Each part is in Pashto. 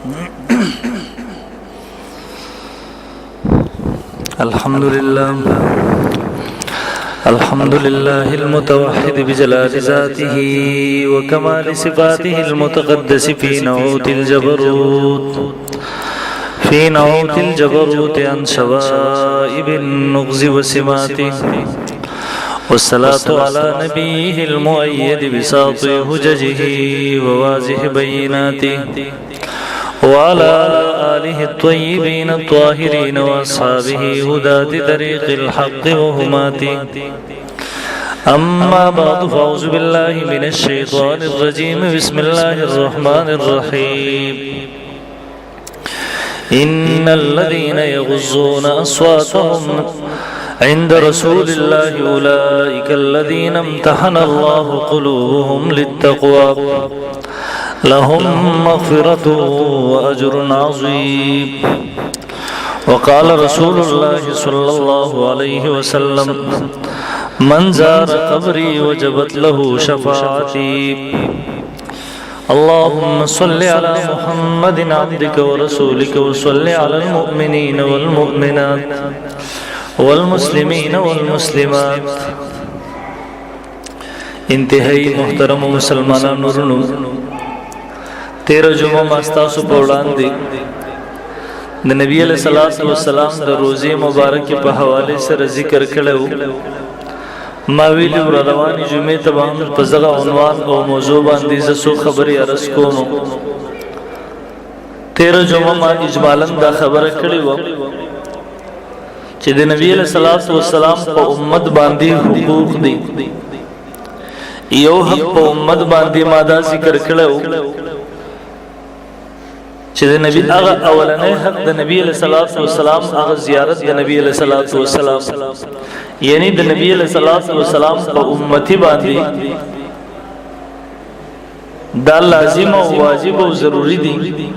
الحمد لله المتوحد بجلال ذاته وكمال صفاته المتقدس في نعوت الجبروت عن شوائب النغز وسماته والصلاة على نبيه المؤيد بساط حججه وواضح بيناته وعلى آله الطيبين الطاهرين وأصحابه هداة طريق الحق وهماته أما بعد فأعوذ بالله من الشيطان الرجيم بسم الله الرحمن الرحيم إن الذين يغضون أصواتهم عند رسول الله أولئك الذين امتحن الله قلوبهم للتقوى لهم مغفرة وأجر عظيم وقال رسول الله صلى الله عليه وسلم من زار قبري وجبت له شفاعتي اللهم صل على محمد عبدك ورسولك وصل على المؤمنين والمؤمنات والمسلمين والمسلمات انتہائی محترم مسلمانان نورنو 13 جمعہ ماستاسو پوڑان دی نبی علیہ السلام دا روزی مبارک پا حوالے سر ذکر کڑو ماویلی ور روانی جمعہ تبام پزغا عنوان او موضوع باندی زسو خبری عرض کونو 13 جمعہ ما اجمالاً دا خبر کڑو چی دی نبی علیہ السلام پا امت باندی حقوق دی یو حق پا امت باندی مادا ذکر کڑو چی دی نبی اغا اولنے حق دی نبی علیہ السلام اغا زیارت دی نبی علیہ السلام یعنی دی نبی علیہ السلام پا امتی باندی دا لازم و واجب و ضروری دی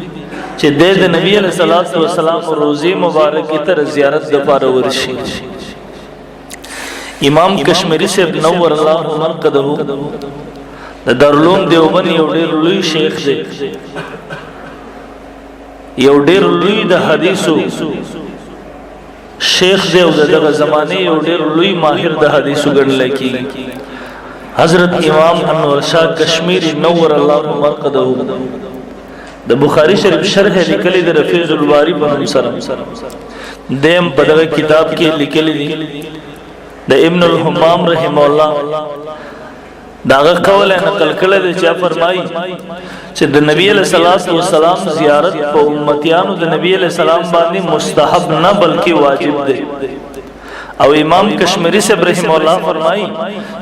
چی دے دی نبی علیہ السلام روزی مبارکی تر زیارت دا پارا ورشی امام کشمیری سے نور اللہ مرقدہو دارالعلوم دیوبند یو ډیر لوی شیخ دی یو ډیر لوی د حدیثو شیخ دی او دغه زمانه یو ډیر لوی ماهر د حدیثو ګڼل کی حضرت امام انور شاه کشمیری نور الله مرقدہو د بخاری شریف شرح لیکلی د رفیع الباری په نوم سره دیم په دغه کتاب کې لیکلی دی د ابن الحمام رحم الله داغه قول نقل کړل چې فرمایي چې د نبی علیہ السلام زیارت په امتیانو د نبی علیہ السلام باندې مستحب نه بلکې واجب دی او امام کشمیری سے رحم الله فرمایي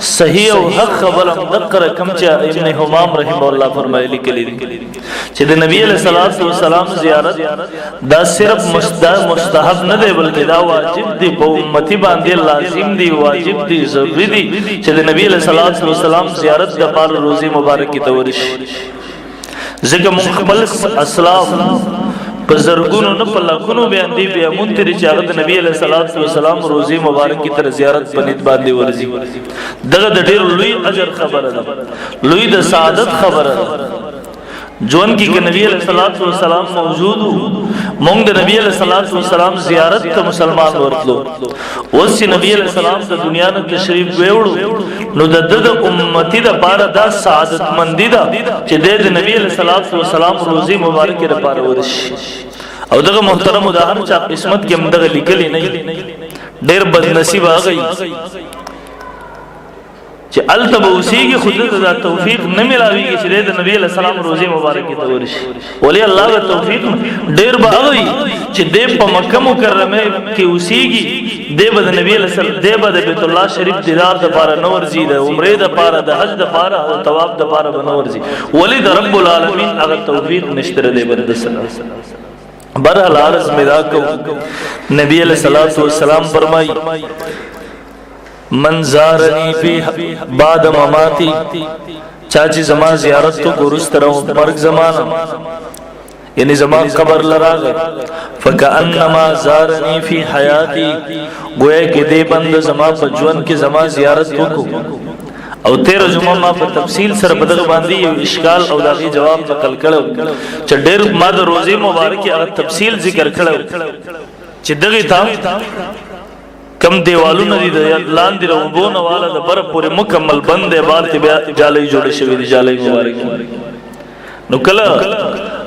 صحیح او حق خبر هم ذکر کم چې ابن حمام رحم الله فرمایلی کلی چې د نبی علیہ السلام زیارت دا صرف مستحب نه دی بلکې دا واجب دی په امتی باندې لازم دی واجب دی ضروری دی چې د نبی علیہ السلام زیارت د پار روزي مبارکي تورش ځکه مون خپل اسلاف بزرگونو نه په لکونو باندې بیا مونږ چې هغه د نبی علیہ السلام روزي مبارکي تر زیارت پنځ باندې ورځي دغه د ډیر لوی اجر خبره ده لوی د سعادت خبره ده جون کی کہ نبی علیہ السلام موجود مونږ د نبی علیہ السلام زیارت ته مسلمان ورتلو اوس نبی علیہ السلام د دنیا نه تشریف ویوړو نو د امتی د پاره دا سعادت مندی ده چې د نبی علیہ السلام روزي مبارکه لپاره ورشي او دغه محترم د هر چا قسمت کې مدغه لیکلی نه ډیر بد نصیب هغه چې التبوسیږي خود ته توفیق نه ملاويږي چې د نبی علیہ السلام روزي مبارکه ته ورشي ولی الله د توفیق ډیر باغوي چې د په مکه مکرمه کې اوسېږي د بد نبی علیہ السلام د بد بیت الله شریف دیدار د پاره نور زی د عمره د پاره د حج د پاره او طواف د پاره نور زی ولی د رب العالمین هغه توفیق نشته د بد سلام برحال عرض مدا کو نبی علیہ السلام فرمای من زارنی فی بعد مماتی چاچی زمان زیارت تو گرست رہو مرگ زمانا یعنی زمان قبر لراغ فکأنما زارنی فی حیاتی گویا کہ دے بند زمان پجون کے زمان زیارت کو او 13 جمعه ما په تفصیل سره په دغه باندې یو اشکال او دغه جواب نقل کړو چې ډېر ما د روزي مبارکي هغه تفصیل ذکر کړو چې دغه تا کم دیوالونه دي د لاندې روبونه والا د بر پورې مکمل بند بار ته بیا جالي جوړ شوی دي جالي مبارک نو کله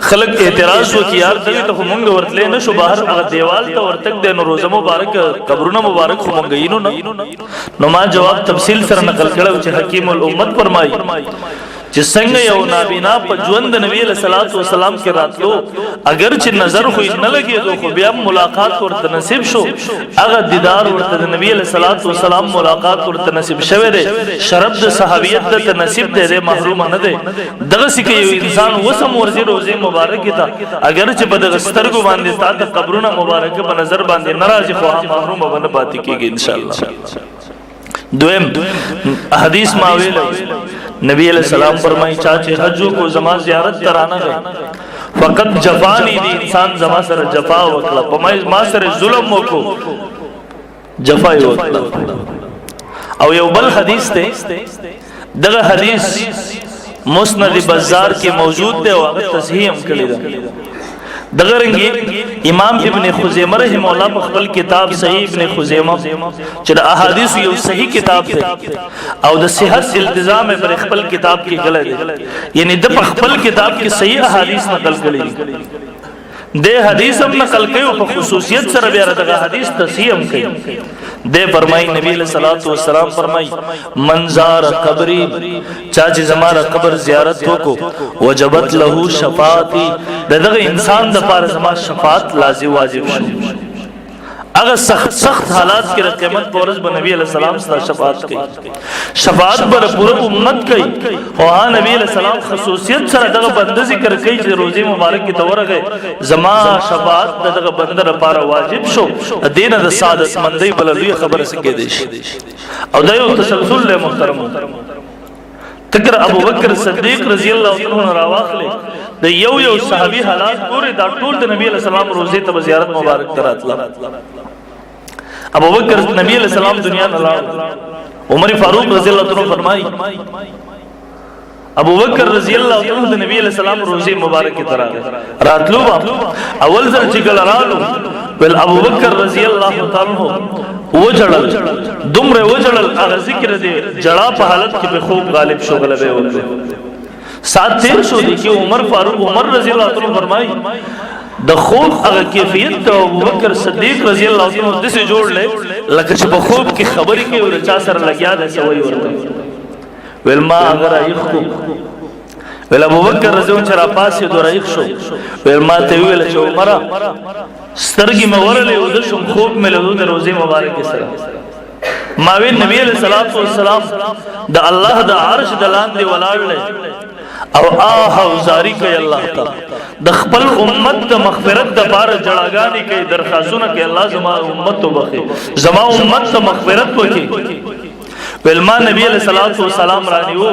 خلق اعتراض وکي یار دغه ته مونږ ورتلې نه شو بهر هغه دیوال ته ورتک د نو روزه مبارک قبرونه مبارک خو مونږ یینو نو ما جواب تفصیل سره نقل کړو چې حکیم الامت فرمایي چې څنګه یو نابینا په ژوند نبی له صلوات و سلام کې راتلو اگر چې نظر خو نه لګي خو بیا ملاقات ورته نصیب شو هغه دیدار ورته د نبی له صلوات و سلام ملاقات ورته نصیب شوه دی شرف د صحابیت ته نصیب دی محروم نه دی دغه سکه یو انسان وسم ورزي روزه مبارک ته اگر چې په دغه سترګو باندې ستاسو قبرونه مبارک په نظر باندې ناراضي خو محروم باندې پاتې کیږي ان شاء الله دویم حدیث ما ویل نبی علیہ السلام فرمائی چاچے حجو کو زما زیارت ترانا گئے فقط جفانی دی انسان زما سر جفا وکلا پمائز ما سر ظلم وکو جفائی وکلا او یو بل حدیث تے دغه حدیث مسند بزار کی موجود تے وقت تصحیح ہم کلی دا دغه رنگی امام ابن خزیمہ رحم الله په خپل کتاب صحیح ابن خزیمہ چې د احادیث یو صحیح کتاب دی او د صحت التزام پر خپل کتاب کې غلط دی یعنی د خپل کتاب کې صحیح احادیث نقل کړي د حدیث هم نقل کړي او په خصوصیت سره بیا دغه حدیث تصحیح هم کړي د فرمای نبی صلی الله علیه وسلم فرمای منزار قبری چا چې زماره قبر زیارت وکړو وجبت له شفاعتی دغه انسان د پاره زما شفاعت لازم واجب شو اگر سخت حالات کې قیامت پورز به نبی علیہ السلام سره شفاعت کوي شفاعت پر پوره امت کوي او نبی علیہ السلام خصوصیت سره دغه بند ذکر کوي چې روزه مبارک کې تورغه زما شفاعت دغه بند لپاره واجب شو دینه د سعادت مندي بل لوی خبره سکه دي او دا یو تسلسل له محترم تکر ابو بکر صدیق رضی الله عنه راواخله د یو صحابي حالات پورې دا ټول د نبی علیہ السلام روزه ته زیارت مبارک تراتله ابو بکر نبی علیہ السلام دنیا نہ لاړ عمر فاروق رضی اللہ عنہ فرمائی ابو بکر رضی اللہ عنہ نبی علیہ السلام روزه مبارک ترا راتلو اول ځل چې ګلرالو ول ابو بکر رضی اللہ تعالی عنہ وجړل دومره وجړل هغه ذکر دی جړه په حالت کې به خوب غالب شو غلبه وکړ سات تیر شو دي چې عمر فاروق عمر رضی اللہ عنہ فرمائی د خوب هغه کیفیت ته ابوبکر صدیق رضی الله عنه د څه جوړ لې لکه چې په خوب کې خبرې کوي او چا سره لګیا ده سوي ورته ویل ما اگر ایخو ویل ابوبکر رضی الله عنه را پاسې دوه ایخ شو ویل ما ته ویل چې عمره سترګې مې ورلې او د شم خوب مې له د روزه مبارک سره ما وی نبی علیہ الصلوۃ والسلام د الله د عرش د لاندې ولاړ او زاری کوي الله تعالی د خپل امت د مغفرت د بار جړاګانی کوي درخواستونه کوي الله زما امت تو بخي زما امت ته مغفرت وکي ولما نبی علیہ الصلوۃ والسلام رانیو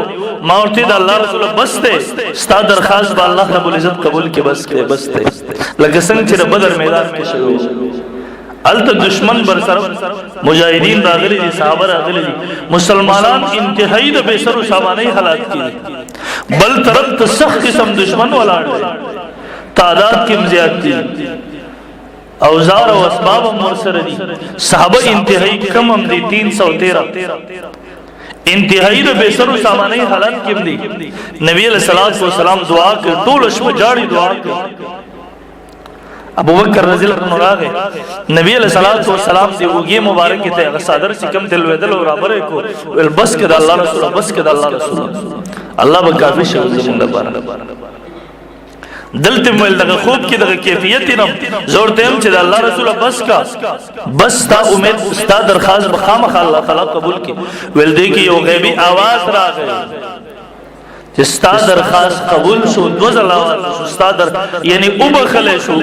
ما ورته د الله رسول بس ته ستا درخواست به الله رب العزت قبول کې بس ته لکه څنګه چې بدر میدان کې شروع الته دشمن بر سره مجاهدین راغلي دي صحابه راغلي دي مسلمانان انتهایی د بیسر سامانه حالات کې بل طرف ته سخت قسم دشمن ولاړ دي تعداد کې زیات دي اوزار او اسباب هم سره دي صحابه انتهایی کم هم دي 313 انتهایی د بیسر سامانه حالات کې دي نبی علیہ الصلوۃ والسلام دعا کوي ټول شپه جاړي دعا کوي ابو بکر رضی اللہ عنہ راغه نبی علیہ الصلوۃ والسلام دی وګي مبارک ته صدر سکم تل ودل او رابره کو ول بس کده الله رسول بس کده الله رسول الله به کافی شو زمونږ لپاره دلته مل دغه خوب کې دغه کیفیت نم زور تم چې الله رسول بس کا بس تا امید ستا درخواست بخامخ الله تعالی قبول کی ول دی کی یو غیبی आवाज راغی چې ستا درخواست قبول شو دوزل आवाज شو ستا در یعنی وبخلې شو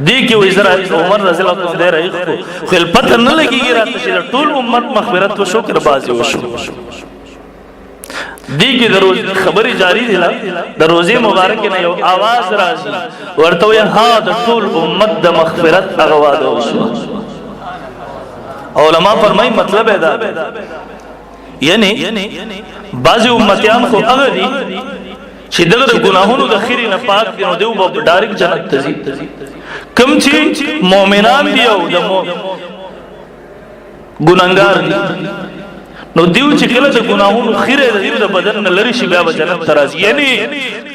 دی کې وزرا عمر رضی الله عنه دی راځي خو پته نه لګیږي راته چې ټول امت مغفرت او شکر بازي وشو دی کې دروز خبري جاری دي د روزي مبارک نه یو आवाज راځي ورته وي ها د ټول امت د مغفرت هغه واده وشو علماء فرمایي مطلب دا یعنی بعض امتیان خو هغه دي چې دغه ګناهونو د خیری نه پاک دي نو دیو به ډایرک جنت ته ځي کوم چې مؤمنان دي او د ګناهګار دي نو دیو چې کله د ګناهونو خیره د بدن نه لري شي بیا به جنت ته راځي یعنی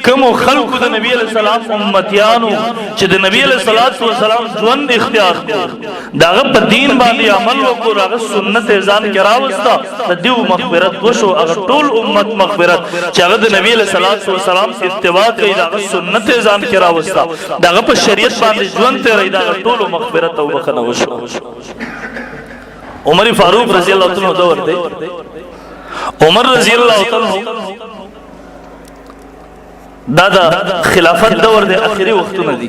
کوم خلق د نبی علیہ السلام امتیانو چې د نبی علیہ السلام ژوند اختیار کړ داغه په دین باندې عمل وکړ هغه سنت ځان کې راوستا د دیو مغفرت وشو هغه ټول امت مغفرت چې هغه د نبی علیہ السلام اتباع کوي داغه سنت ځان کې راوستا داغه په شریعت باندې ژوند ته رہی داغه ټول مغفرت او بخنه وشو عمر فاروق رضی اللہ عنہ دور دے عمر رضی اللہ عنہ دادا خلافت دور دے آخری وقتونه دي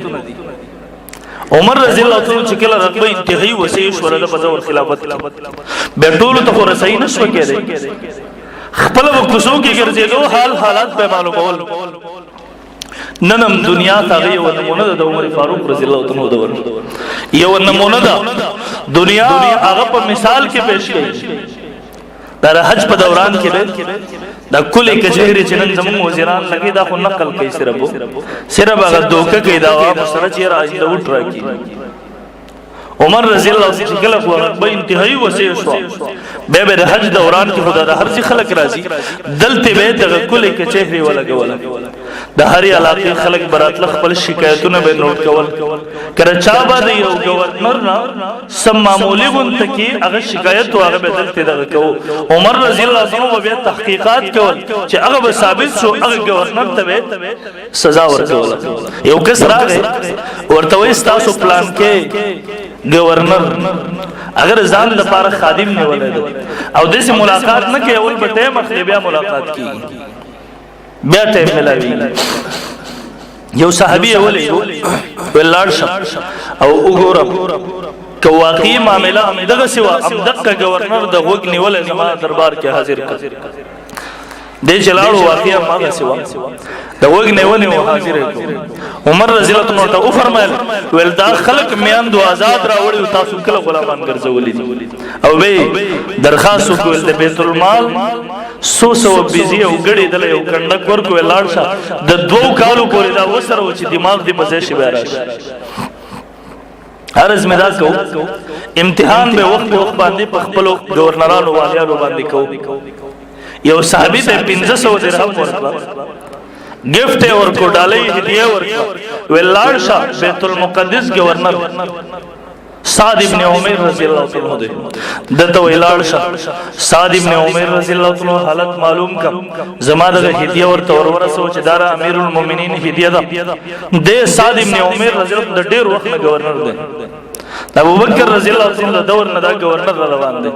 عمر رضی اللہ عنہ چې کله رتبه انتهایی وسیع شو د دور خلافت به ټول ته رسای نشو کېده خپل وکوسو کې ګرځېدو حالات به معلومول ننم دنیا تاغه یو نمونه د عمر فاروق رضی الله عنه دور یو نمونه ده دنیا هغه په مثال کې پیش کړي در حج په دوران کې دا کله کچهری چې نن زموږ وزیران لګي دا خو نقل کوي صرف هغه دوکه کوي دا سره چې راځي دا وټ راکی عمر رضی الله عنه چې کله په انتهایی وسیع شو به د حج دوران کې خدا د هر څه خلک راځي دلته به د کله کچهری ولګول د هر علاقې خلک براتل خپل شکایتونه به نوٹ کول کړه چا باندې یو گورنر نه سم معمولی غونته کې هغه شکایت او هغه به دلته دغه کو عمر رضی الله عنه به تحقیقات کول چې هغه به ثابت شو هغه گورنر ته سزا ورکول یو کس راغی ورته وې تاسو پلان کې گورنر اگر ځان لپاره خادم نه ولید او دغه ملاقات نه کې اول به ټیم اخلي بیا ملاقات کی بیا ټیم ملاوي یو صحابي ولې ولار او وګورم کو واقعي معاملہ هم دغه سوا ام دغه گورنر د وګ نیول زما دربار کې حاضر کړ دې چلاړو واقعیا ما سوا د وګ نیونه حاضر کړ عمر رضی الله عنه ته فرمایل ول دا خلق میان دو آزاد راوړي تاسو کله غلامان ګرځولې او به درخواست وکول د بیت المال سو بيزي او غړي دل یو کنډک ورکو لاړ شه د دوه کالو پورې دا وسره و چې دماغ دې مزه شي راشه هر ازمدا کو امتحان به وخت باندې په خپل گورنرانو والیانو باندې کو یو صحابي ته 1500 درهم ورکړه गिफ्ट और को डाले हदिया और वेलाड़ शाह बैतुल मुक़द्दिस गवर्नर साद इब्न उमर रज़ी अल्लाह अन्हु दे दतो वेलाड़ शाह साद इब्न उमर रज़ी अल्लाह अन्हु हालत मालूम का जमादा हदिया और तौर सोच दारा अमीरुल मोमिनीन हदिया दे साद इब्न उमर रज़ी अल्लाह द डेर वक्त गवर्नर दे अबू बकर रज़ी अल्लाह अन्हु दौर न दा गवर्नर روان दे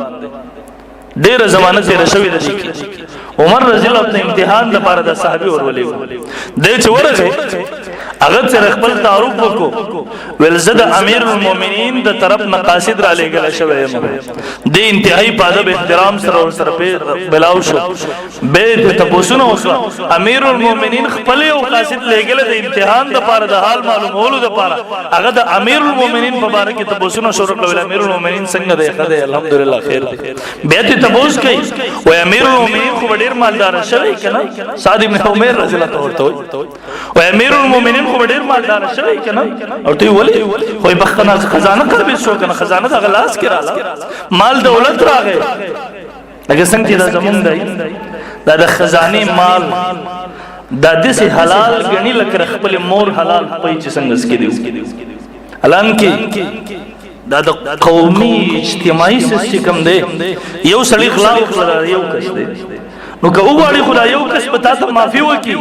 ډېر زمانه تیر شوی د دې عمر رضی الله عنه امتحان د پاره د صحابي ورولې د چورغه هغه سره خپل تعارف وکړو ول زد امیر المؤمنین د طرف مقاصد را لګل شوی یم د انتهایی پادب احترام سره ور سره بلاو شو به تاسو نو امیر المؤمنین خپل او قاصد لګل د امتحان د پاره د حال معلومولو د پاره هغه د امیر المؤمنین په باره کې تاسو نو شروع کول امیر المؤمنین څنګه دی خدای الحمدلله خیر به ته تبوس کوي و امیر المؤمنین خو ډیر مالدار شوی کنه سعد ابن عمر رضی الله عنه و امیر المؤمنین خو ډیر مالدار شوی کنه او ته ولې خو بخنه خزانه قرب شو کنه خزانه د غلاس کړه مال دولت راغی لکه څنګه دا زمونږ دی دا د خزانه مال دا د سي حلال غني لکه خپل مور حلال پي چې څنګه سکي دی الان کې دا د قومي اجتماعي سیستم دی یو سړی غلا وکړه یو کس دی نو که وګړي خدای یو کس پتا ته معافي وکي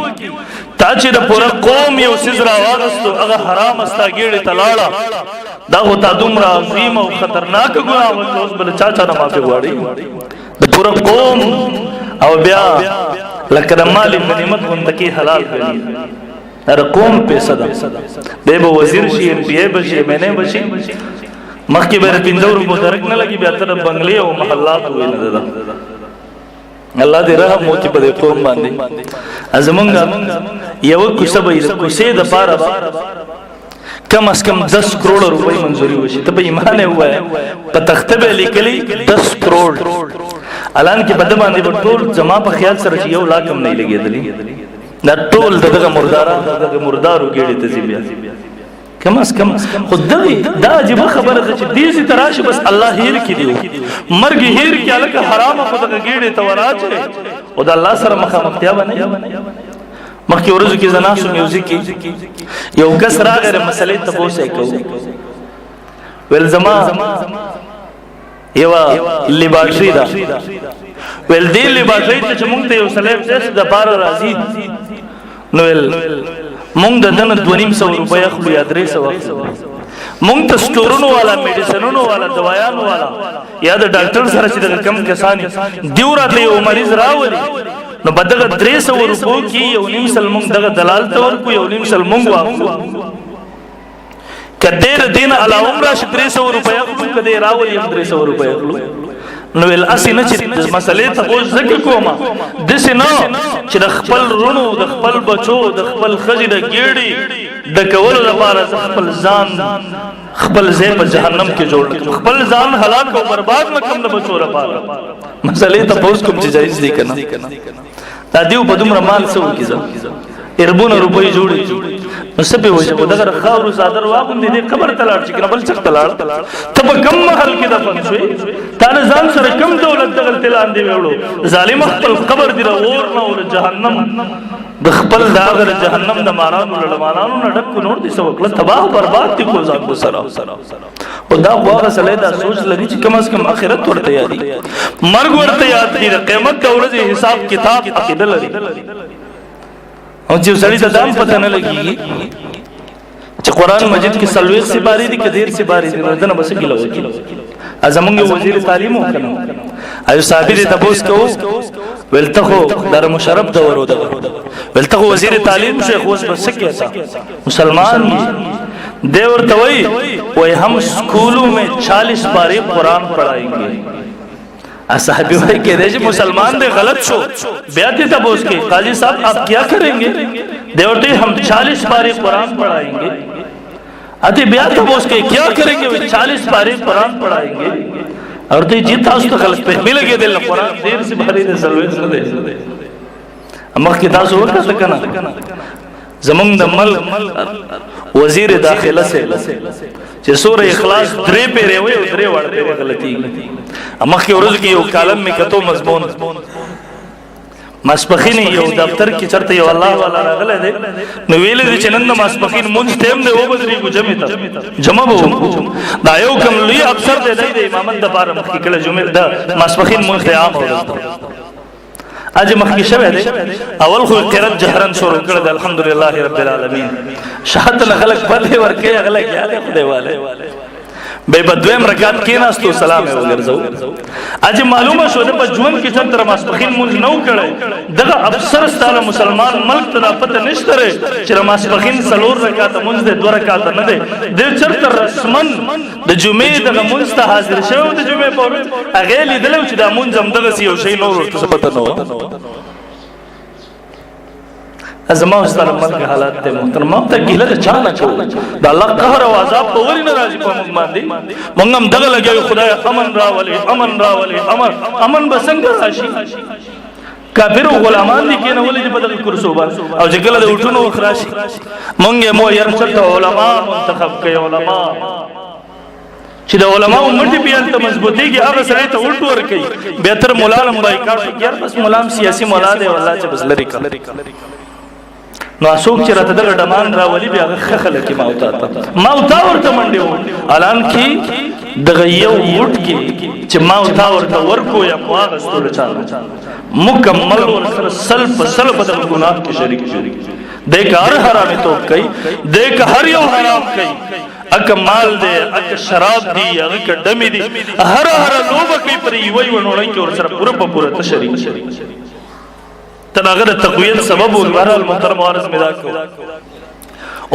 تا چې د پوره قوم یو سزرا واغستو هغه حرام استاګېړې تلاړه دا هوتا دومره عظیم او خطرناک ګناه وکړ بل چا چا نه معافي غواړي د پوره قوم او بیا لکه د مال غنیمت غوندکی حلال کړي هر قوم پیسې ده به وزیر شي ام پی ای بشي مینه بشي مخکې به 15 روپو درک نه لګي بیا تر بنگلې او محلات وې نه ده الله دې رحم وکړي په دې قوم باندې ازمنګ یو کوڅه به کوڅه د پاره کم از کم 10 کروڑ روپے منظوری وشي ته به ایمان هوا په تخته به لیکلي 10 کروڑ الان کې بده باندې ټول جما په خیال سره چې یو لا کم نه لګېدلی دا ټول دغه مردارو ګېډې ته ځي بیا کم از کم خود دا عجیبه خبره ده چې دې سي تراشه بس الله هیر کې دی مرګ هیر کې الکه حرام خود دغه ګېډې ته وراچه او د الله سره مخامختیا باندې مخکې ورځو کې زناسو میوزیک یو کس راغی مسلې ته پوښتنه کوي ول زما یو لیبارټری دا ول دې لیبارټری ته چې مونږ ته یو سلیب ټیسټ د بار راځي نو ول مونږ د دنه 250 روپیا خو یا 300 وخت مونږ ته سٹورونو والا میډیسنونو والا دوايانو والا یا د ډاکټر سره چې د کم کسانی دیو راته یو مریض راولي نو بدغه 300 روپو کې یو نیم سل مونږ دغه دلال تور کو یو نیم سل مونږ واخلو کډیر دین علاوه راش 300 روپیا خو کډیر راولي 300 روپیا نو ول اسنه چې مسلې ته اوس ذکر کوما د سينو چې د خپل رونو د خپل بچو د خپل خځې د ګېډي د کولو لپاره خپل ځان خپل ځای په جهنم کې جوړ خپل ځان هلاک او برباد نکم د بچو لپاره مسلې ته اوس کوم چې جایز دي کنه دا دیو په دومره مال څو کیږي اربون روپۍ جوړي نو سبه وجه په دغه خاورو صادر واغوندې دې قبر تلاړ چې کنه بل څه تلاړ ته په کم محل کې دفن شوې تا نه ځان سره کم دولت دغه تلان دی وړو ظالم خپل قبر دی اور نه او جهنم د خپل داغه جهنم د مارانو لړمانانو نه ډک نور دي سو کله تباہ برباد دي کو ځان کو سره او دا واغه سره دا سوچ لري چې کم از کم اخرت ورته یادي مرګ ورته یاد دي قیامت د ورځې حساب کتاب عقیده لري او چې سړی ته دام پته نه لګي چې قران مجید کې سلويخ سي باري دي کثیر سي باري دي نو دنه بس کیلو ازمنګ وزیر تعلیم وکړو ایو صاحب دې تاسو کو ولته خو در مشرف دور و دغه ولته وزیر تعلیم شیخ اوس بس کیسا مسلمان دی ورته وای हम स्कूलों में 40 पारे कुरान पढ़ाएंगे صاحب भाई कह रहे मुसलमान दे गलत छो बेअदबी तब उसके काजी साहब आप क्या करेंगे देवते हम 40 पारे कुरान पढ़ाएंगे अति बेअदबी तब उसके क्या करेंगे 40 पारे कुरान पढ़ाएंगे और तो जीता उस तो गलत पे मिल गए दिल कुरान देर से भारी दे सलवे दे अमख की तासो का सकना زمون د ملک وزیر داخله سے چې سوره اخلاص درې پیره وي او درې وړ پیره غلطي امخه ورځ کې یو کالم می کتو مضمون ماسپخین یو دفتر کې چرته یو الله والا راغله دي نو ویل دي چې نن ماسپخین مونږ تیم دی و بدري کو جمع به دا یو کوم لوی افسر دی د امامت د بار مخ کې کله جمعه د ماسپخین مونږ ته عام اورل اج مخکې شوه دی اول خو قرات جهرن شروع کړل الحمدلله رب العالمین شهادت خلق بده ورکه اغله یاله خدای والے به بدویم رکعت کې ناستو سلام وګرځو اج معلومه شو د ژوند کې څنګه تر ماسپخین مونږ نو کړي دغه افسر ستاره مسلمان ملک ته پته نشته چې ماسپخین سلور رکعت مونږ د 2 رکعت نه دي د چرته رسمن د جمعې دغه مونږ ته حاضر شوی د جمعې په ورځ هغه لیدلو چې د مونږ هم دغه یو شی نور ورته پته نه ازما استاد مرګ حالات ته محترم ته ګیله چا نه کو د الله قهر او عذاب په وري ناراضي په موږ باندې موږ هم دغه لګي خدای امن راولي امن بسنګ راشي کافر غلامان دي کنه ولې په دغه کرسو باندې او چې کله د وټونو وخراشي موږ مو يرشد علماء منتخب کوي علماء چې د علماء مټي بیان ته مضبوطيږي هغه سره ته ولټ ور کوي بهتر مولانا بایکاټ یار بس مولام سیاسي مولا دی والله چې بس لري نو اسوک چې راته دغه ډمان راولي بیا خخله کې ماوتا ورته منډه اعلان کې دغه یو وټ کې چې ماوتا ورته ورکو یا واغستل چاله مکمل ور سره سلب د ګناه کې شریک دیکھ هر حرامي توپ کوي دیکھ هر یو حرام کوي اک مال دے اک شراب دی اک دمی دی هر لوبه کوي پر یوي ونوړی کې ور سره پوره تشریک تناغه د تقویت سبب ولر المحترم وارث مدا کو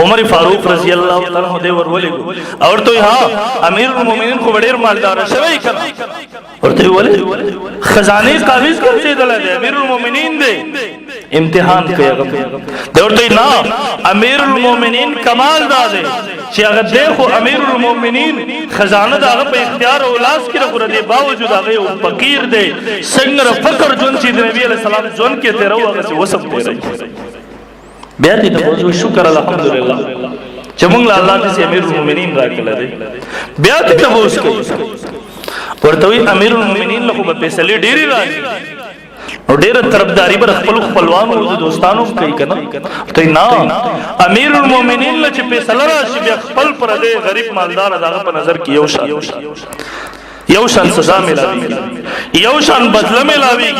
عمر فاروق رضی اللہ تعالی عنہ دے ورولے اور تو ہاں امیر المومنین کو وڈیر مالدار شوی کنا اور تو ولے خزانے قابض کر سے دل دے امیر المومنین دے امتحان کوي هغه ورته نه امیر المؤمنین کمال دا دی چې هغه دیکھو امیر المؤمنین خزانه دا په اختیار او لاس کې راغره دی باوجود هغه یو فقیر دی څنګه فقر جون چې نبی علیہ السلام جون کې تیرو هغه وسب تیرو بیا دې ته شکر الحمدلله چې موږ الله دې امیر المؤمنین راکړل دي بیا دې ته اوس کوي ورته وی امیر المؤمنین له په فیصله ډیری راځي او ډیره طرفداري پر خپل خپلوانو او دوستانو کوي کنه ته نه امیر المؤمنین له چې فیصله راشي بیا خپل پر دې غریب مالدار دغه په نظر کې یو شان سزا ملاوي یو شان بدله ملاوي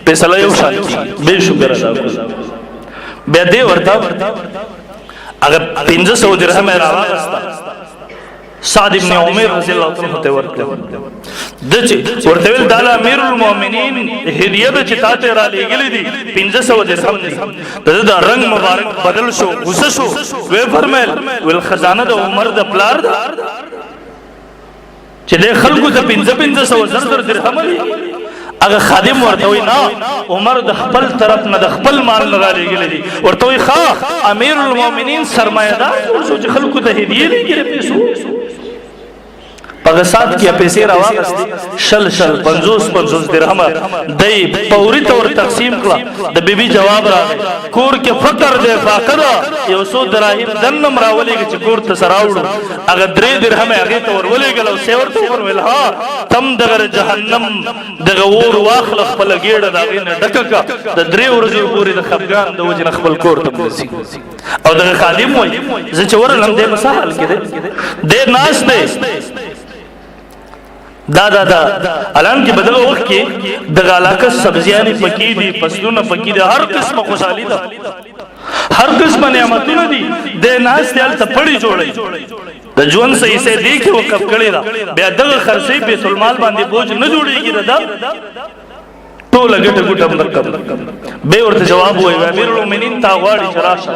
فیصله یو شان به شکر ادا بیا دې ورته اگر 500 درهم راوغستا سعد ابن عمر رضی الله عنه ته ورته دچ ورته ول دالا امیر المؤمنین هدیه به چتا ته را لګلې دي 500 درهم دي دا رنگ مبارک بدل شو غصه شو وی فرمایل ول خزانه د عمر د پلار دا چې د خلکو ته 500 درهم دي اگر خادم ورته وي نه عمر د خپل طرف نه د خپل مال نه را لګلې دي ورته وي ښا امیر المؤمنین سرمایدار څو چې خلکو ته هدیه لګلې پیسو پاکستان کې پیسې راوغستې شل 50 درهم دای پوری طور تقسیم کړه د بیبي جواب راغی کور کې فقر دی فاقره یو 100 دراهم دنم راولېږي چې کور ته سراوړو هغه 3 درهم هغه ته ورولېږل او سیور ته ورول ها تم دغه جهنم دغه ور واخل خپل ګېړه دغه نه ډککا د 3 ورځې پورې د خفګان د وجه خپل کور ته ورسي او دغه خادم وای زه چې ورلم دې مسحل کې دې ناس دې دا الان کې بدل وخت کې د علاقه سبزیاں پکې دي فصلونه پکې دي هر قسمه خوشحالي ده هر قسمه نعمتونه دي د ناس تل ته پړی جوړي د ژوند صحیح سه دی کې وقف کړی دا بیا دغه خرڅي بیت المال باندې بوج نه جوړيږي دا ټول ګټه ګټه مرکب به ورته جواب وایي امیر المؤمنین تا غواړي چراشه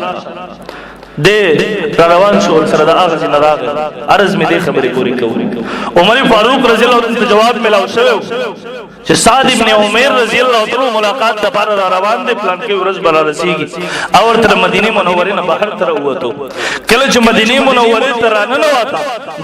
دې روان شو سره د اغاز نه راغی عرض می دې خبرې پوری کوو عمر فاروق رضی الله عنه جواب ملاو شو چې سعد ابن عمر رضی الله عنه ملاقات د بار روان دي پلان کې ورځ بل رسیږي او تر مدینه منوره نه بهر تر وته کله چې مدینه منوره ته رانه وتا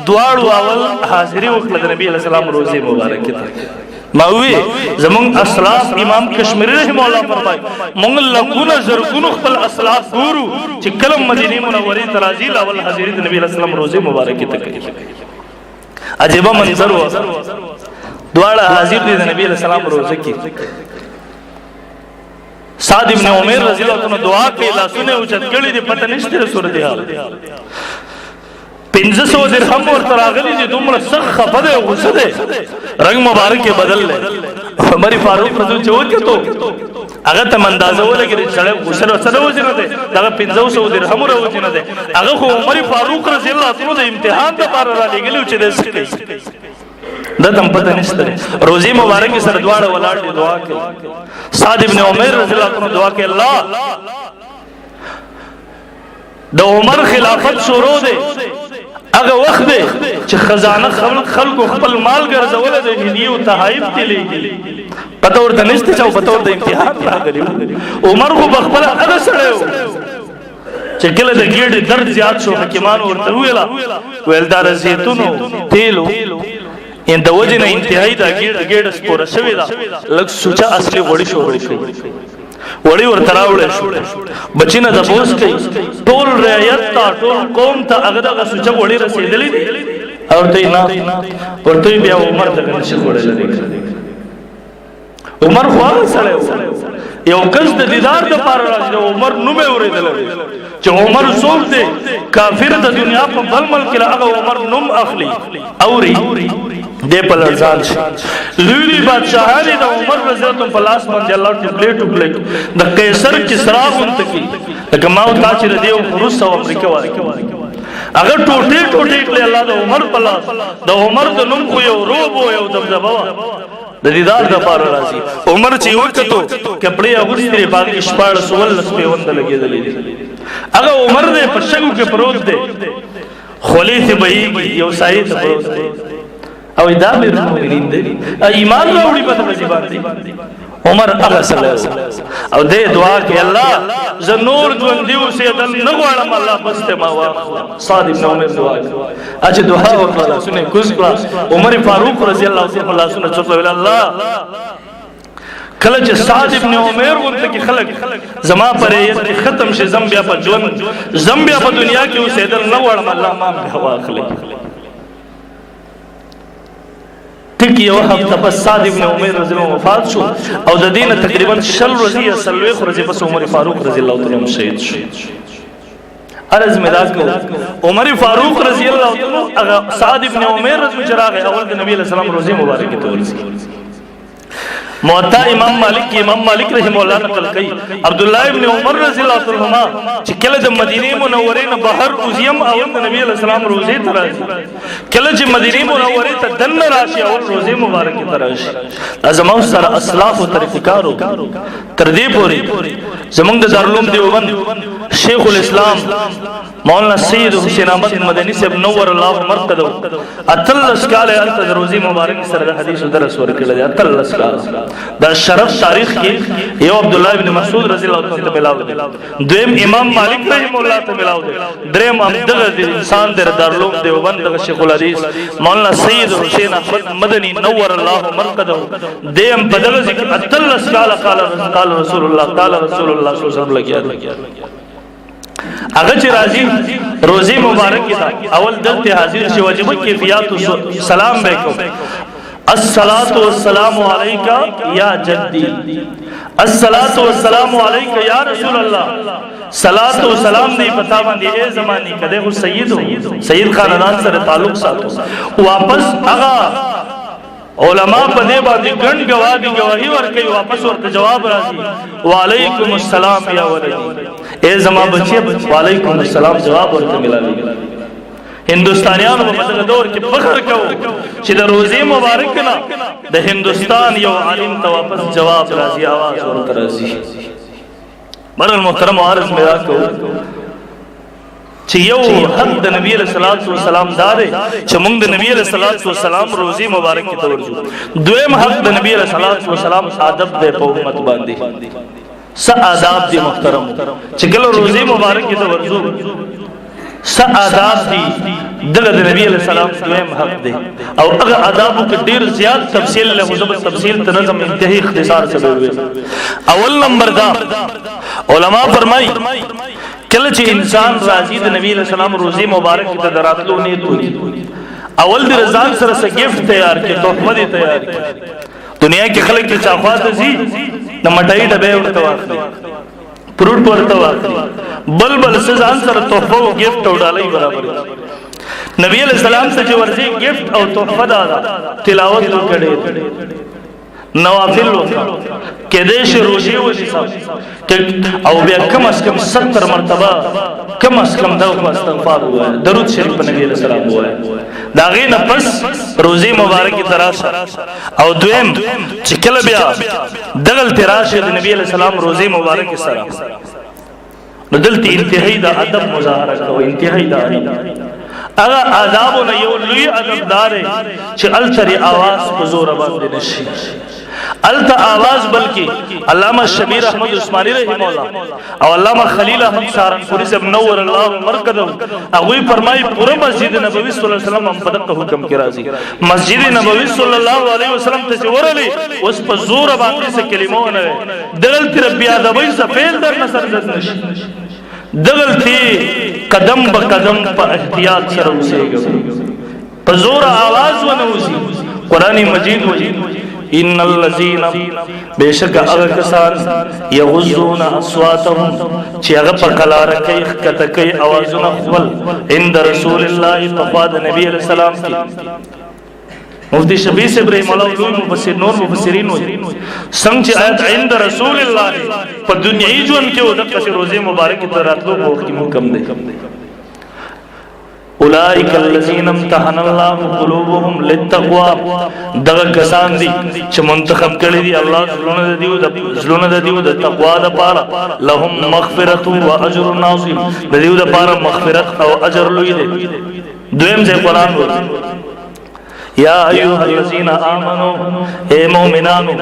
دواړو اول حاضری وکړه د نبی علیہ السلام روزه مبارکه ته ماوی زمون اسلاف امام کشمیری رحم الله فرمای مونږ لګونه زرګونو خپل اسلاف ګورو چې کلم مدینه منوره ترازی اول حاضری د نبی علیہ السلام روزه مبارکه ته کوي عجیب منظر و دواړه حاضر دي د نبی علیہ السلام روزه کې سعد ابن عمر رضی الله عنه دعا کوي لاسونه اوچت کړي دي پته نشته صورت حال 500 درهم ورته راغلي دي دومره سخت خفه ده غصه ده رنگ مبارک بدل له عمر فاروق رضی الله عنه ته هغه ته اندازه ولګي چې غصه سره وځنه ده دا 500 درهم وروځنه ده هغه خو عمر فاروق رضی الله عنه د امتحان لپاره را لګلو چې د سکي دا تم پته نشته روزي مبارک سره دواړه ولاړ دعا کوي سعد ابن عمر رضی الله عنه دعا کوي الله د عمر خلافت شروع ده هغه وخت دی چې خزانه خلکو خپل مال ګرځول د هدیه او تحایف تلېږي پته ورته نشته چې پته ورته امتحان راغلی عمر خو بخبل هغه سره چې کله د ګډ درد زیات شو حکیمان ورته ویل دار زیتونو تیلو ان د وجنه انتهایی دا ګډ سپور شوی دا لږ سوچا اصلي وړي شو وړي ورته راوړل شو بچینه د بوس کوي ټول رعیت ته ټول قوم ته هغه دغه سوچا وړي رسیدلې دي او ته نه ورته بیا عمر دغه نشي وړل عمر خو سره یو کس د دیدار د پاره راځي عمر نوم اوریدل چې عمر څوک دی کافر د دنیا په بل ملک هغه عمر نوم اخلي اوري دې په لزان شي لوی بادشاہان د عمر رضی الله په لاس باندې الله ټوکلې د قیصر کسرا غونته کی د کماو تاج ردیو روس او امریکا وای اگر ټوټه کړي الله د عمر په لاس د عمر د نوم خو یو روب او یو دبدبه د دیدار د پاره راځي عمر چې وکړو کپڑے اغوستري باغ شپاړ سول لسپه وند لګیدلې هغه عمر دې په شګو کې پروت دی خلیث بهي یو سایه ته پروت دی او دا مې مؤمنین دي ایمان راوړي په دې باندې عمر هغه سره او دې دعا کې الله ز نور ژوند دیو سي دل نه غواړم الله بس ته ما واخله. صاد ابن عمر دعا اچ دعا ورته سنه کوز کړه. عمر فاروق رضی الله تعالی عنہ چوک ویل الله کله چې صاد ابن عمر ورته کې خلق زما پرې ختم شي زمبیا په ژوند زمبیا په دنیا کې اوسېدل نه غواړم الله ما به واخله. ټیک یو هفته پس صاد ابن عمر رضی الله وفات شو او د دینه تقریبا 10 ورځې یا 30 ورځې پس عمر فاروق رضی الله تعالی عنہ شهید شو. عرض مداد کو عمر فاروق رضی الله تعالی عنہ صاد ابن عمر رضی الله عنه اول د نبی علیہ السلام روزه مبارک ته ورسي. موطا امام مالک رحمه الله نقل کوي عبد الله ابن عمر رضی الله تعالی عنہ چې کله د مدینه منوره نه بهر اوزیم او د نبی علیہ السلام روزه ته راځي کله چې مدینه منوره ته دن راشي او روزه مبارک ته راشي ازمو سره اسلاف او طریقکارو تر دې پوري زمونږ د دارالعلوم دیوبند شیخ الاسلام مولانا سید حسین احمد مدنی صاحب نور الله مرقدو اتلس کاله انت روزي مبارک سره حدیث درس ورکړل دي اتلس کاله دا شرف تاریخ کې یو عبد الله ابن مسعود رضی الله عنه ته ملاو دي دویم امام مالک رحم الله ته ملاو دي دریم عبدالله انسان در دارالعلوم دیوبند شیخ الحدیث مولانا سید حسین احمد مدنی نور الله مرقدو دیم بدل ذکر اتلس کاله قال رسول الله صلی الله علیه وسلم لګیا اگر چې راځي روزي مبارک کی اول دلته حاضر شي واجب کیفیت سلام وکړو الصلاۃ والسلام علیک یا جدی الصلاۃ والسلام علیک یا رسول اللہ صلاۃ و سلام دی پتا باندې اے زمانی کده خو سید خاندان سره تعلق ساتو واپس هغه علماء په دې باندې ګڼ گواہی ورکوي واپس ورته جواب راځي وعلیکم السلام یا ولدی اے زما بچی وعلیکم السلام جواب ورته ملاوي. ہندوستانیانو په دغه دور کې فخر کوو چې د روزي مبارک نه د هندوستان یو عالم ته واپس جواب راځي आवाज ورته راځي. مرن محترم عارض میرا کو چې یو حق د نبی علیہ الصلوۃ والسلام دار چې موږ د نبی علیہ الصلوۃ والسلام روزي مبارک ته ورځو. دویم حق د نبی علیہ الصلوۃ والسلام ادب د امت باندې س آداب دی محترم چې کله روزي مبارک ته ورځو س آداب دی دغه د نبی علیہ السلام دویم حق دی او هغه آداب کې ډیر زیات تفصیل له مزبط تفصیل ته نظم انتهایی اختصار سره وي. اول نمبر دا علما فرمای کله چې انسان راضی د نبی علیہ السلام روزي مبارک ته دراتلو نیت کوي اول د رضان سره څه گیفت تیار کې تحفه دی تیار کې دنیا کې خلک چې چاخواته سي د مټای ډبه ورته واخلي پروت ورته واخلي بل سزان سره تحفه او گیفت وډالای برابر. نبی علیہ السلام ته چې ورځي گیفت او تحفه دا تلاوت وکړي نوافل کې دیش روزي ودي او بیا کم از کم 70 مرتبه کم از کم دا استغفار هوا درود شریف په نبی علیہ السلام هوا دا غینه پس روزي مبارک تراشه او دویم چې کله بیا دغل تراشه د نبی علیہ السلام روزي مبارک سره بدلتی انتهایی دا ادب مظاهره کو انتهایی دا اگر آداب نه یو لوی ادب دار چې التری आवाज په زور باندې نشي التا آواز بلکہ علامہ شبیر احمد عثمانی رحمہ اللہ او علامہ خلیل احمد سہارنپوری سے نور اللہ مرکزو اگوی فرمائی پورا مسجد نبوی صلی اللہ علیہ وسلم ہم پدق حکم کی رازی مسجد نبوی صلی اللہ علیہ وسلم تصور علی اس پر زور باندې سے کلموں نے دغلتی ربی آدابی سفید در نصر زد نشی دغلتی قدم با قدم پا احتیاط سر اسے گا پا زور آواز ونوزی قرآن مجید وجید ان الذين بیشک اغکسان یغضون اصواتهم چې هغه په کلاره کوي کته کوي आवाजونه خپل عند رسول الله تفاد نبی علیہ السلام کی مفتی شبیر سے ابراہیم اللہ علوم مفسر نور مفسرین ہوئی سنگ چی آیت عند رسول اللہ پر دنیای جوان کے وہ دقا سے روزے مبارک تراتلو کو وقتی محکم دے اولئک الذین امتحن اللہ قلوبهم للتقوى دغه کسان دي چې منتخب کړي دي الله زلون د دیو د تقوا د پاره لهم مغفرۃ و اجر عظیم د دیو د پاره مغفرت او اجر لوی دي. دویم ځای قرآن وایي یا ایها الذین آمنوا اے مومنانو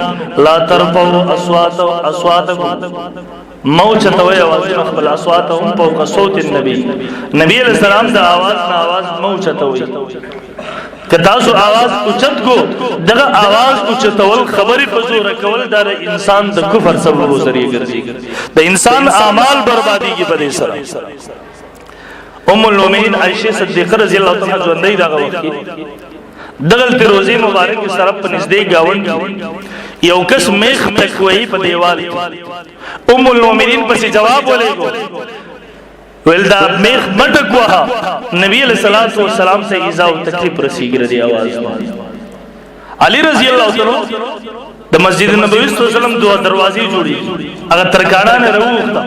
لا ترفعوا اصواتکم موچتوي आवाज خپل اصواتهم فوق صوت النبي نبی علیہ السلام دا आवाज موچتوي کتاسو आवाज اوچت کو دغه आवाज اوچتول خبري پزور کول دا انسان د کفر سبب ذریعہ ګرځي د انسان اعمال بربادي کې بده سره ام المؤمنین عائشہ صدیقہ رضی الله تعالی عنها ژوندۍ دغه وخت دغل روزی مبارک کی طرف پر نزدیک گاون کی یو کس میخ پکوئی په دیوال کی ام المؤمنین پس جواب بولے گو ولدا میخ مٹکوا نبی علیہ الصلوۃ والسلام سے ایذا و تکلیف رسی گردی آواز علی رضی اللہ عنہ د مسجد نبوی صلی الله علیه وسلم دو دروازې جوړي هغه ترکاڼه نه روخته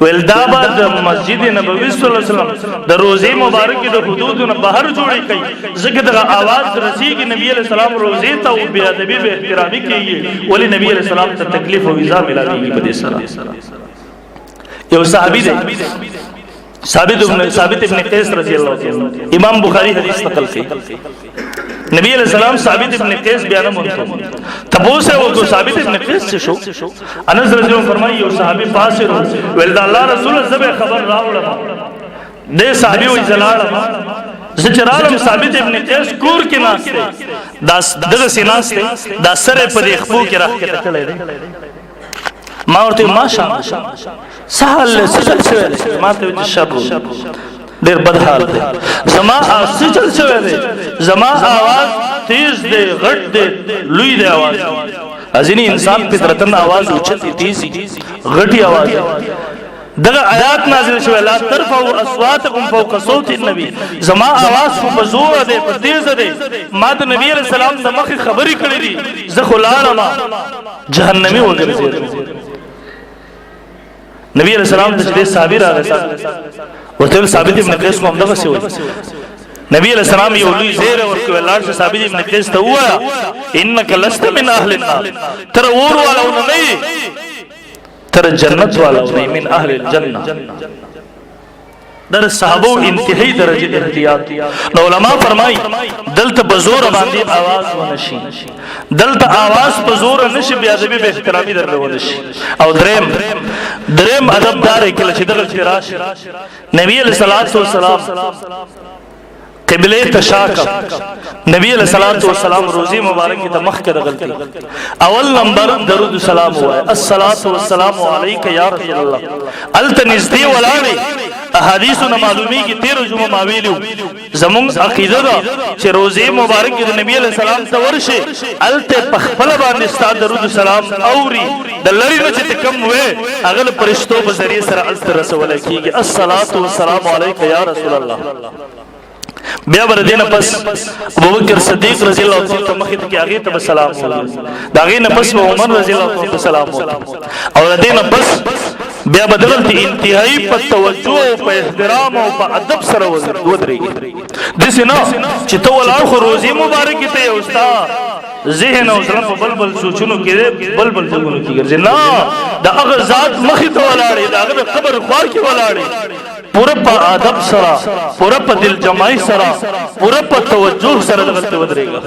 ولدا بعد مسجد نبوی صلی الله علیه وسلم د روزه مبارک د حدود نه بهر جوړي کوي زګ دغه आवाज رسیږي نبی علیہ السلام روزه ته او بیا ادبی به احترامي کوي ولی نبی علیہ السلام ته تکلیف او ایذا ملاويږي په دې سره یو صحابي دی ثابت ابن قیس رضی اللہ عنہ امام بخاری حدیث نقل کی نبی علیہ السلام ثابت ابن قیس بیان مونته تبوسه او کو ثابت ابن قیس سے شو انس رضی اللہ عنہ فرمایي یو صحابي پاسه ول الله رسول زبه خبر راوړم دې صحابي وی زلاړم زچرالم ثابت ابن قیس کور کې ناشته داس دغه سیناسته دا سره په خپو کې راخ کې تکلې ما ورته ماشاءالله سهل سجل شوی ما ته شر ډیر بد حال دی زما سجل شوی دی زما आवाज تیز دی غټ دی لوی دی आवाज ازنی انسان فطرتن आवाज اوچتی تیزی غټی आवाज دغه آیات نازل شوی لا ترفعوا اصواتکم فوق صوت النبي زما आवाज په زور دی په تیز دی ما د نبی علیہ السلام د مخ خبري کړې دي زه خلالما جهنمی وګرځم نبی علیہ السلام ته صحابي راغی ورته ثابت ابن قیس کوم دغه سی وای نبی علیہ السلام یو لوی زیر ورکو الله سے ثابت ابن قیس ته وایا انک لست من اهل النار تر اور والا نه تر جنت والا نه من اهل الجنه در صحابو انتہائی درجه احتیاط نو علماء فرمائی دلت بزور باندې آواز ونشي دلت آواز بزور نشي بیا ادبی به احترامی در ونشي او دریم ادب دار کله چې دغه فراش نبی علیہ الصلوۃ والسلام قبله تشاک نبی علیہ الصلوۃ والسلام روزی مبارک ته مخ کې غلطی اول نمبر درود سلام ہوا ہے الصلوۃ والسلام علیک یا رسول اللہ التنزدی ولاڑی احادیث و معلومی کی 13 جمعہ ماویلو زمون عقیدہ دا چې روزه مبارک د نبی علیہ السلام ته ورشه الته پخپل باندې استاد درود سلام اوري د لری نه چې کم وې اغل پرشتو په ذریعہ سره الته رسول کیږي الصلوۃ والسلام علیک یا رسول الله بیا بر دینه پس ابوبکر صدیق رضی الله تعالی عنہ مخید کې هغه ته سلام داغه نه پس عمر رضی الله عنه سلام او دینه پس بیا بدلت انتہائی په توجه او په احترام او په ادب سره ودرېږي دسه نو چې تو ولر روزي مبارک ته یو استاد ذهن او زړه په بلبل سوچونو کې بلبل څنګه کې ګرځي نه دا هغه ذات مخې ته ولاړې دا هغه قبر خوار کې ولاړې پورا په ادب سره پورا په دل جمعي سره پورا په توجه سره دغه ودرېږي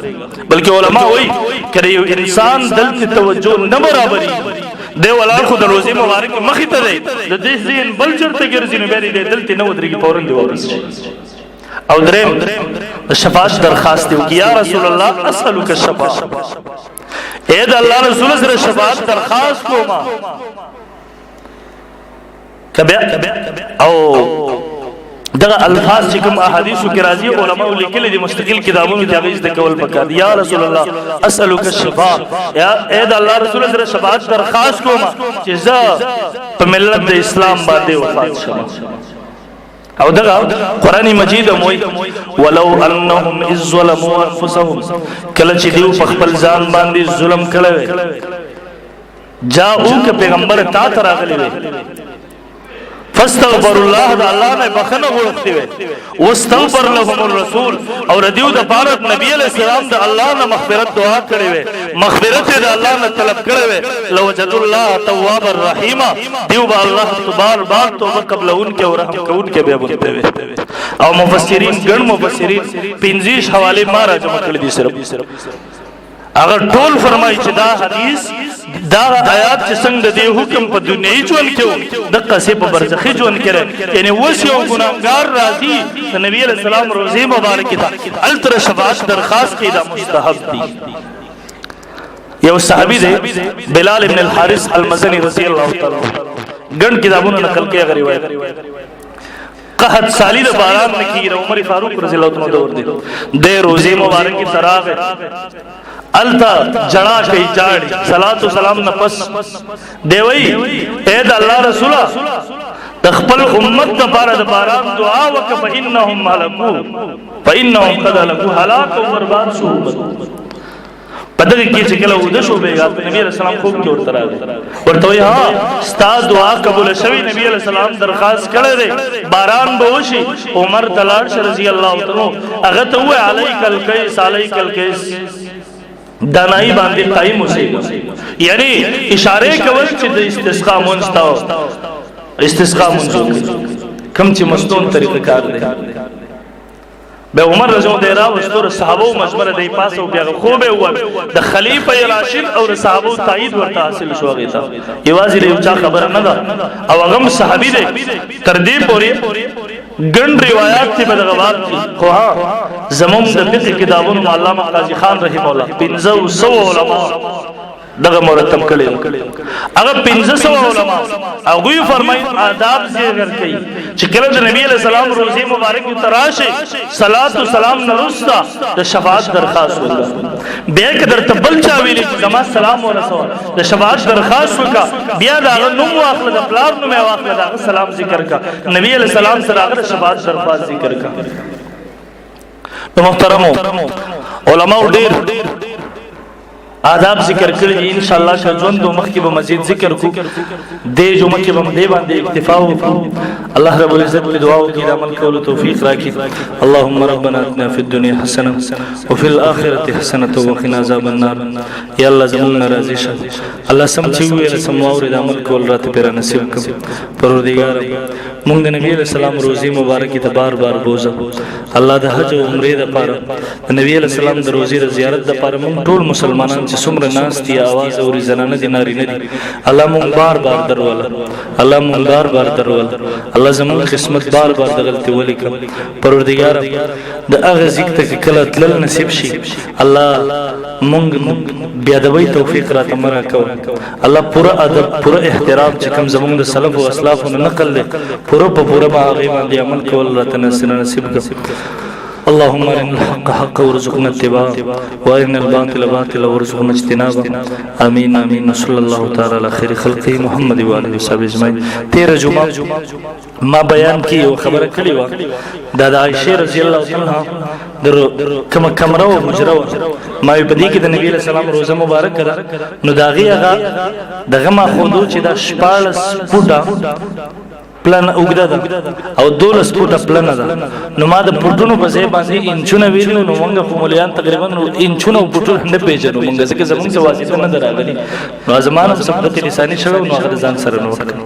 بلکې علما وایي کړي انسان دل ته توجه نه برابرې دی ولر خو د روزي مبارک مخې ته دی د دې ذهن بل چرته ګرځي نو بیا دې دل ته نه ودرېږي فورن دی واپس او دریم شفاعت درخواست وکي یا رسول الله اسالک الشفاعت اے د الله رسول سره شفاعت درخواست کوما کبه او دغه الفاظ چې کوم احادیث کې راځي علماء لیکلي دي مستقل کتابونو کې هغه د کول پکار یا رسول الله اسالک الشفاء یا اے د الله رسول سره شفاعت درخواست کوم چې زه په ملت د اسلام باندې وفات شم او دغه قرآن مجید موي ولو انهم اذ ظلموا انفسهم کله چې دیو په خپل ځان باندې ظلم کړو جاءو که پیغمبر تا ته راغلی وي فاستغفر الله دا الله نے بخنه غوښتي وي واستغفر لهم الرسول او ردیو د پاره نبی علیہ السلام د الله نه مغفرت دعا کړې وي مغفرت د الله نه طلب کړې وي لو وجد الله تواب الرحیم دیو با الله بار بار توبه قبل ان کے اور رحم کو ان کے بے بنتے وي او مفسرین ګڼ مفسرین 50 حواله ما را جمع کړی دي صرف اگر ټول فرمایي چې دا حدیث دا آیات چې څنګه د حکم په دنیوي ژوند کې د قصې په برزخي ژوند کې یعنی اوس یو ګناهګار راځي د نبی علیہ السلام روزه مبارک ته التر شفاعت درخواست کې دا مستحب دي. یو صحابي دی بلال ابن الحارث المزنی رضی الله تعالی ګڼ کتابونو نقل کوي هغه روایت قحط سالی د باران نکی عمر فاروق رضی الله تعالی دور دی د روزه مبارک کی سراغ التا جڑا کئی جاڑی صلاۃ و سلام نفس دیوئی اے دا اللہ رسولہ تخپل امت دا پارا دا باران دعا وکا فإنہم حلقو فإنہم قد حلقو حلاک و برباد شو پدغی کی چکلہ ودشو بیگا نبی علیہ السلام خوب کی ورطر آگے ورطوئی ہاں ستا دعا قبول شوی نبی علیہ السلام درخواست کرے دے باران بوشی عمر تلارش رضی اللہ تعالیٰ اغت ہوئے علیک القیس دانائی باندې قائم اوسېږي یعنی اشاره کول چې د استسقا مونږ استسقا مونږ کوم چې مستون طریقه کار دی به عمر رضی الله عنه واستور صحابه مشوره دی پاسو بیا خو به و د خلیفہ راشد او صحابه تایید ورته حاصل شو غیتا یوازې یو چا خبر نه ده او هغه صحابي دی تر دې پورې ګڼ روایت ته بدغوار خو ها زموږ د فقہ کتابونو علامه قاضی خان رحم الله 500 علما دغه مرتب کړي هغه 500 علما هغه فرمایي آداب ذکر کوي چې کله د نبی علیہ السلام روزه مبارک تراشه صلوات و سلام نرستا د شفاعت درخواست وکړه بیا کدر تبل چا ویلي زما سلام ورسول د شفاعت درخواست وکړه بیا دا نوم واخله د پلار نوم واخله دا سلام ذکر کا نبی علیہ السلام سره هغه شفاعت درخواست ذکر کا. محترمو علماء ډیر آداب ذکر کړی ان شاء الله چې ژوند د مخ کې به مزید ذکر کو د جمعه کې به دې باندې اکتفا وکړو. الله رب العزت په دعا کې عمل کولو توفیق راکړي. اللهم ربنا اتنا فی الدنيا حسنه وفي الاخره حسنه وقنا عذاب النار. یا الله زموږ ناراضي شه الله سم چې ویل سم اورید عمل کول راته پر نصیب کړه. پروردگار موږ د نبی علیہ السلام روزي مبارک ته بار بار بوزه الله د حج او عمره لپاره د نبی علیہ السلام د روزي زیارت لپاره موږ ټول مسلمانان چې څومره ناس دي आवाज او زنانه دي نارینه دي الله مونږ بار بار درول الله مونږ بار بار درول الله زموږ قسمت بار بار د غلطي ولیک. پروردگار د هغه ذکر ته کله تل نصیب شي الله مونږ بیا د وی توفیق را تمرا کو الله پورا ادب پورا احترام چې کوم زموږ د سلف او اسلاف نقل له پورا په پورا باغ باندې عمل کول را نصیب کو. اللهم ارنا الحق حقا وارزقنا اتباعه وارنا الباطل باطلا وارزقنا اجتنابه. امين امين. صلى الله تعالى على خير خلقه محمد وآله وصحبه اجمعين. 13 جمعه ما بیان کی او خبره کړی و د عائشه رضی الله عنها در کوم کمره او حجره ما په دې کې د نبی رسول الله روزه مبارک کړه نو داغي هغه دغه ما خودو چې د 14 فوټه پلان وګدا او 12 فوټه پلان ده نو ما د پټونو په ځای باندې انچونه ویلو نو موږ په مليان تقریبا انچونه پټو نه پیژنو موږ ځکه زموږ څه واسطه نه دراغلي نو زمانه په سبقت لساني شوه نو هغه ځان سره نوٹ کړو.